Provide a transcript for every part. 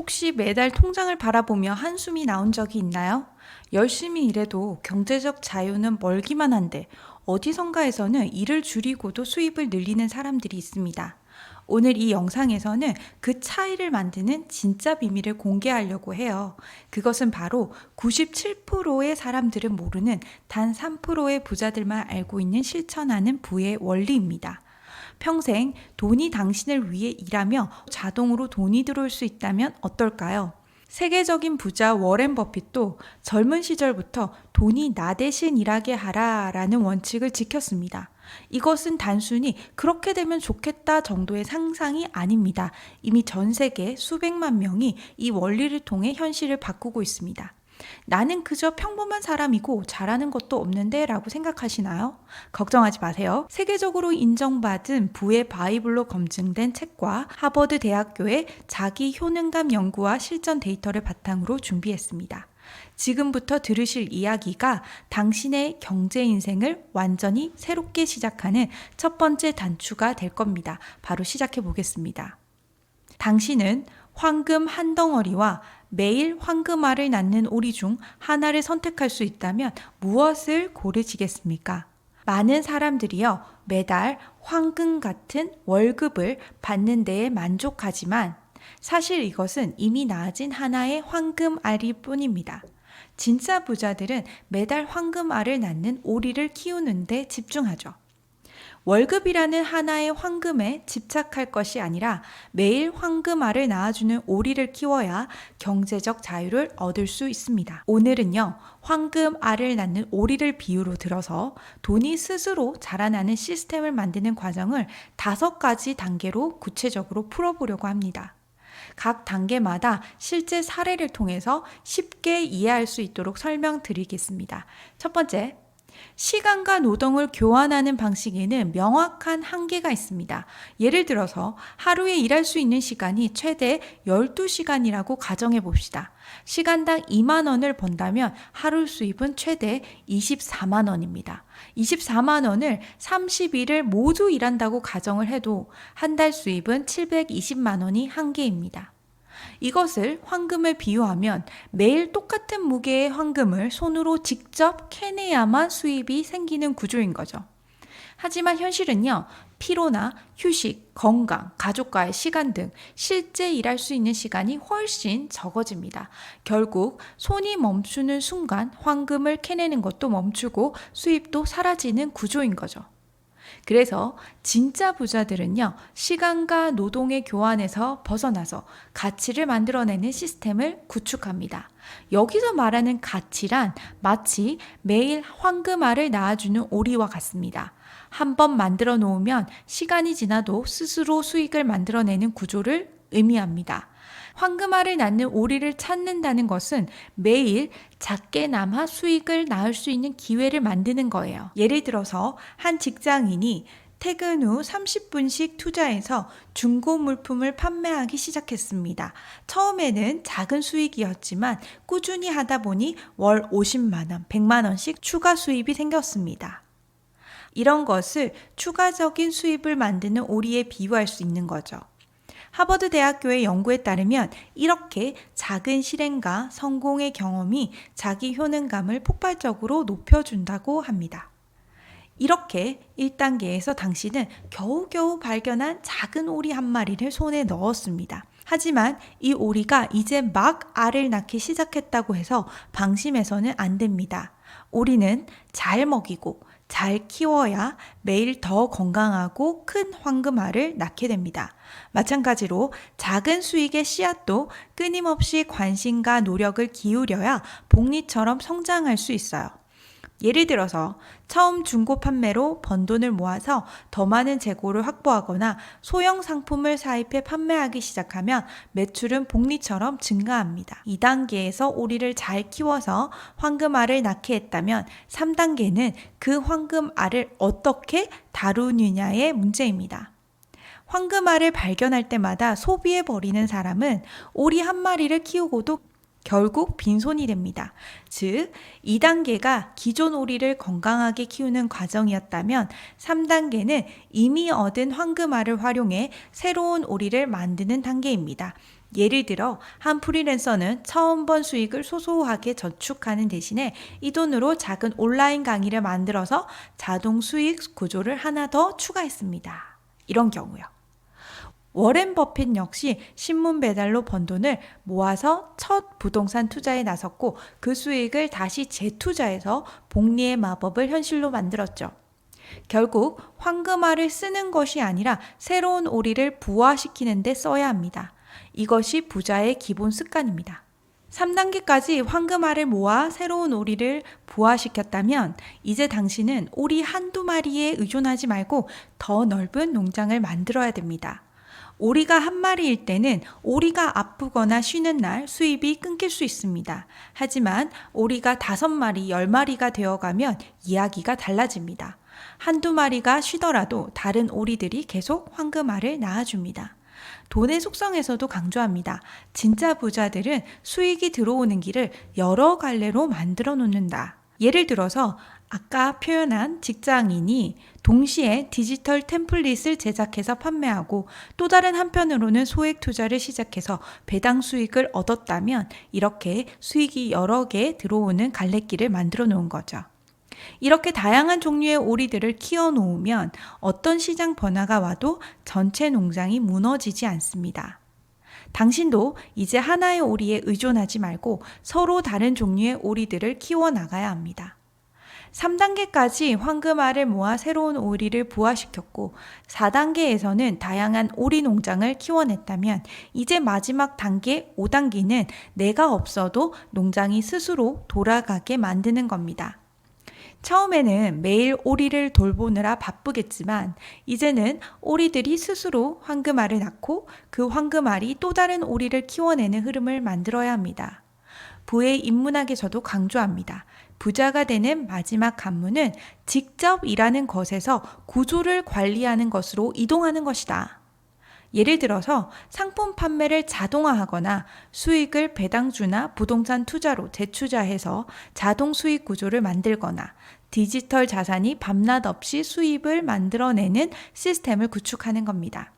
혹시 매달 통장을 바라보며 한숨이 나온 적이 있나요? 열심히 일해도 경제적 자유는 멀기만 한데 어디선가에서는 일을 줄이고도 수입을 늘리는 사람들이 있습니다. 오늘 이 영상에서는 그 차이를 만드는 진짜 비밀을 공개하려고 해요. 그것은 바로 97%의 사람들은 모르는 단 3%의 부자들만 알고 있는 실천하는 부의 원리입니다. 평생 돈이 당신을 위해 일하며 자동으로 돈이 들어올 수 있다면 어떨까요? 세계적인 부자 워렌 버핏도 젊은 시절부터 돈이 나 대신 일하게 하라라는 원칙을 지켰습니다. 이것은 단순히 그렇게 되면 좋겠다 정도의 상상이 아닙니다. 이미 전 세계 수백만 명이 이 원리를 통해 현실을 바꾸고 있습니다. 나는 그저 평범한 사람이고 잘하는 것도 없는데 라고 생각하시나요? 걱정하지 마세요. 세계적으로 인정받은 부의 바이블로 검증된 책과 하버드 대학교의 자기 효능감 연구와 실전 데이터를 바탕으로 준비했습니다. 지금부터 들으실 이야기가 당신의 경제 인생을 완전히 새롭게 시작하는 첫 번째 단추가 될 겁니다. 바로 시작해 보겠습니다. 당신은 황금 한 덩어리와 매일 황금알을 낳는 오리 중 하나를 선택할 수 있다면 무엇을 고르시겠습니까? 많은 사람들이요, 매달 황금 같은 월급을 받는 데에 만족하지만 사실 이것은 이미 낳아진 하나의 황금알일 뿐입니다. 진짜 부자들은 매달 황금알을 낳는 오리를 키우는 데 집중하죠. 월급이라는 하나의 황금에 집착할 것이 아니라 매일 황금알을 낳아주는 오리를 키워야 경제적 자유를 얻을 수 있습니다. 오늘은요, 황금알을 낳는 오리를 비유로 들어서 돈이 스스로 자라나는 시스템을 만드는 과정을 5가지 단계로 구체적으로 풀어보려고 합니다. 각 단계마다 실제 사례를 통해서 쉽게 이해할 수 있도록 설명드리겠습니다. 첫 번째, 시간과 노동을 교환하는 방식에는 명확한 한계가 있습니다. 예를 들어서 하루에 일할 수 있는 시간이 최대 12시간이라고 가정해 봅시다. 시간당 2만 원을 번다면 하루 수입은 최대 24만 원입니다. 24만 원을 30일을 모두 일한다고 가정을 해도 한 달 수입은 720만 원이 한계입니다. 이것을 황금을 비유하면 매일 똑같은 무게의 황금을 손으로 직접 캐내야만 수입이 생기는 구조인 거죠. 하지만 현실은요, 피로나 휴식, 건강, 가족과의 시간 등 실제 일할 수 있는 시간이 훨씬 적어집니다. 결국 손이 멈추는 순간 황금을 캐내는 것도 멈추고 수입도 사라지는 구조인 거죠. 그래서 진짜 부자들은요, 시간과 노동의 교환에서 벗어나서 가치를 만들어내는 시스템을 구축합니다. 여기서 말하는 가치란 마치 매일 황금알을 낳아주는 오리와 같습니다. 한번 만들어 놓으면 시간이 지나도 스스로 수익을 만들어내는 구조를 의미합니다. 황금알을 낳는 오리를 찾는다는 것은 매일 작게나마 수익을 낳을 수 있는 기회를 만드는 거예요. 예를 들어서 한 직장인이 퇴근 후 30분씩 투자해서 중고 물품을 판매하기 시작했습니다. 처음에는 작은 수익이었지만 꾸준히 하다 보니 월 50만 원, 100만 원씩 추가 수입이 생겼습니다. 이런 것을 추가적인 수입을 만드는 오리에 비유할 수 있는 거죠. 하버드 대학교의 연구에 따르면 이렇게 작은 실행과 성공의 경험이 자기 효능감을 폭발적으로 높여준다고 합니다. 이렇게 1단계에서 당신은 겨우겨우 발견한 작은 오리 한 마리를 손에 넣었습니다. 하지만 이 오리가 이제 막 알을 낳기 시작했다고 해서 방심해서는 안 됩니다. 오리는 잘 먹이고 잘 키워야 매일 더 건강하고 큰 황금알을 낳게 됩니다. 마찬가지로 작은 수익의 씨앗도 끊임없이 관심과 노력을 기울여야 복리처럼 성장할 수 있어요. 예를 들어서 처음 중고 판매로 번 돈을 모아서 더 많은 재고를 확보하거나 소형 상품을 사입해 판매하기 시작하면 매출은 복리처럼 증가합니다. 2단계에서 오리를 잘 키워서 황금알을 낳게 했다면 3단계는 그 황금알을 어떻게 다루느냐의 문제입니다. 황금알을 발견할 때마다 소비해버리는 사람은 오리 한 마리를 키우고도 결국 빈손이 됩니다. 즉, 2단계가 기존 오리를 건강하게 키우는 과정이었다면 3단계는 이미 얻은 황금알을 활용해 새로운 오리를 만드는 단계입니다. 예를 들어 한 프리랜서는 처음 번 수익을 소소하게 저축하는 대신에 이 돈으로 작은 온라인 강의를 만들어서 자동 수익 구조를 하나 더 추가했습니다. 이런 경우요. 워렌 버핏 역시 신문 배달로 번 돈을 모아서 첫 부동산 투자에 나섰고 그 수익을 다시 재투자해서 복리의 마법을 현실로 만들었죠. 결국 황금알을 쓰는 것이 아니라 새로운 오리를 부화시키는 데 써야 합니다. 이것이 부자의 기본 습관입니다. 3단계까지 황금알을 모아 새로운 오리를 부화시켰다면 이제 당신은 오리 한두 마리에 의존하지 말고 더 넓은 농장을 만들어야 됩니다. 오리가 한 마리일 때는 오리가 아프거나 쉬는 날 수입이 끊길 수 있습니다. 하지만 오리가 5마리, 10마리가 되어가면 이야기가 달라집니다. 한두 마리가 쉬더라도 다른 오리들이 계속 황금알을 낳아줍니다. 돈의 속성에서도 강조합니다. 진짜 부자들은 수익이 들어오는 길을 여러 갈래로 만들어 놓는다. 예를 들어서 아까 표현한 직장인이 동시에 디지털 템플릿을 제작해서 판매하고 또 다른 한편으로는 소액 투자를 시작해서 배당 수익을 얻었다면 이렇게 수익이 여러 개 들어오는 갈래길을 만들어 놓은 거죠. 이렇게 다양한 종류의 오리들을 키워 놓으면 어떤 시장 변화가 와도 전체 농장이 무너지지 않습니다. 당신도 이제 하나의 오리에 의존하지 말고 서로 다른 종류의 오리들을 키워 나가야 합니다. 3단계까지 황금알을 모아 새로운 오리를 부화시켰고 4단계에서는 다양한 오리 농장을 키워냈다면 이제 마지막 단계 5단계는 내가 없어도 농장이 스스로 돌아가게 만드는 겁니다. 처음에는 매일 오리를 돌보느라 바쁘겠지만 이제는 오리들이 스스로 황금알을 낳고 그 황금알이 또 다른 오리를 키워내는 흐름을 만들어야 합니다. 부의 인문학에서도 강조합니다. 부자가 되는 마지막 관문은 직접 일하는 것에서 구조를 관리하는 것으로 이동하는 것이다. 예를 들어서 상품 판매를 자동화하거나 수익을 배당주나 부동산 투자로 재투자해서 자동 수익 구조를 만들거나 디지털 자산이 밤낮 없이 수입을 만들어내는 시스템을 구축하는 겁니다.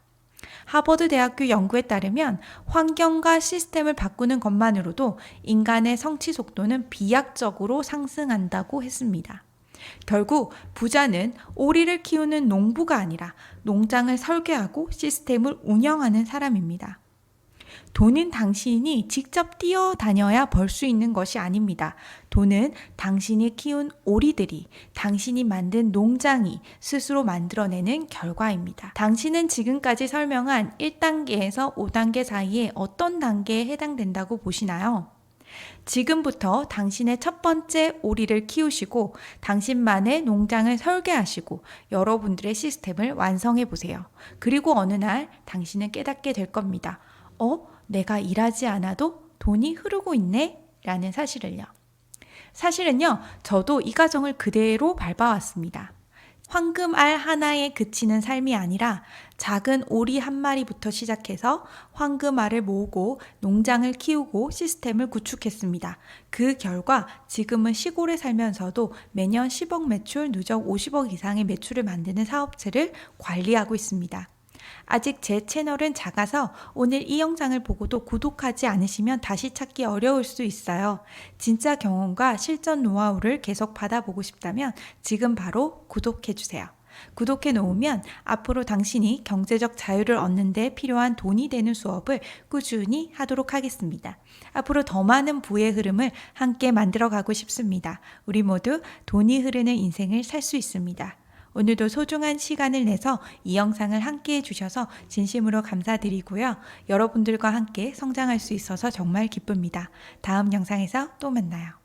하버드 대학교 연구에 따르면 환경과 시스템을 바꾸는 것만으로도 인간의 성취 속도는 비약적으로 상승한다고 했습니다. 결국 부자는 오리를 키우는 농부가 아니라 농장을 설계하고 시스템을 운영하는 사람입니다. 돈은 당신이 직접 뛰어다녀야 벌 수 있는 것이 아닙니다. 돈은 당신이 키운 오리들이, 당신이 만든 농장이 스스로 만들어내는 결과입니다. 당신은 지금까지 설명한 1단계에서 5단계 사이에 어떤 단계에 해당된다고 보시나요? 지금부터 당신의 첫 번째 오리를 키우시고 당신만의 농장을 설계하시고 여러분들의 시스템을 완성해 보세요. 그리고 어느 날 당신은 깨닫게 될 겁니다. 내가 일하지 않아도 돈이 흐르고 있네? 라는 사실을요. 사실은요, 저도 이 과정을 그대로 밟아왔습니다. 황금알 하나에 그치는 삶이 아니라 작은 오리 한 마리부터 시작해서 황금알을 모으고 농장을 키우고 시스템을 구축했습니다. 그 결과 지금은 시골에 살면서도 매년 10억 매출, 누적 50억 이상의 매출을 만드는 사업체를 관리하고 있습니다. 아직 제 채널은 작아서 오늘 이 영상을 보고도 구독하지 않으시면 다시 찾기 어려울 수 있어요. 진짜 경험과 실전 노하우를 계속 받아보고 싶다면 지금 바로 구독해주세요. 구독해 놓으면 앞으로 당신이 경제적 자유를 얻는 데 필요한 돈이 되는 수업을 꾸준히 하도록 하겠습니다. 앞으로 더 많은 부의 흐름을 함께 만들어가고 싶습니다. 우리 모두 돈이 흐르는 인생을 살 수 있습니다. 오늘도 소중한 시간을 내서 이 영상을 함께 해주셔서 진심으로 감사드리고요. 여러분들과 함께 성장할 수 있어서 정말 기쁩니다. 다음 영상에서 또 만나요.